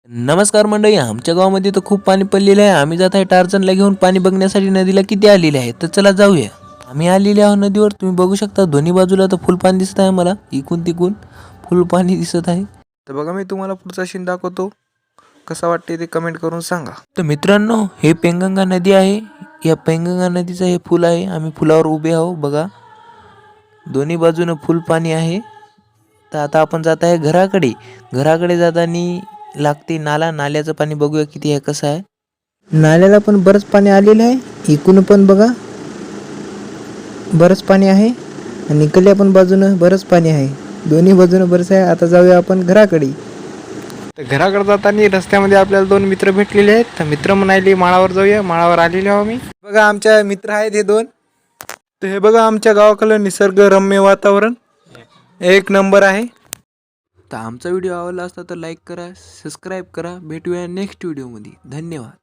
नमस्कार मंडळी, आमच्या गावामध्ये तर खूप पाणी पडलेलं आहे. आम्ही जात आहे टार्झनला घेऊन पाणी बघण्यासाठी नदीला किती आलेले आहे. तर चला जाऊया. आम्ही आलेले आहोत नदीवर. तुम्ही बघू शकता दोन्ही बाजूला तर फुल पाणी दिसत आहे. मला इकून तिकून फुल पाणी दिसत आहे. तर बघा मी तुम्हाला पुढचा सीन दाखवतो. कसा वाटते ते कमेंट करून सांगा. तर मित्रांनो, हे पेंगंगा नदी आहे. या पेंगंगा नदीचं हे फुल आहे. आम्ही फुलावर उभे आहोत. बघा दोन्ही बाजूनं फुल पाणी आहे. तर आता आपण जात आहे घराकडे. घराकडे जाताना लागते नाल्याचं पाणी बघूया किती आहे, कसं आहे. नाल्याला पण बरंच पाणी आलेलं आहे. इकडून पण बघा बरंच पाणी आहे आणि इकडल्या पण बाजूनं बरंच पाणी आहे. दोन्ही बाजूनं बरंच आहे. आता जाऊया आपण घराकडे. तर घराकडे जाताना रस्त्यामध्ये आपल्याला दोन मित्र भेटलेले आहेत. तर मित्र म्हणाले माळावर जाऊया. माळावर आलेले आहो मी. बघा आमच्या मित्र आहेत हे दोन. तर हे बघा आमच्या गावाकडलं निसर्गरम्य वातावरण एक नंबर आहे. तर आमचा व्हिडिओ आवडला असता तर लाईक करा, सबस्क्राईब करा. भेटूया नेक्स्ट व्हिडिओमध्ये. धन्यवाद.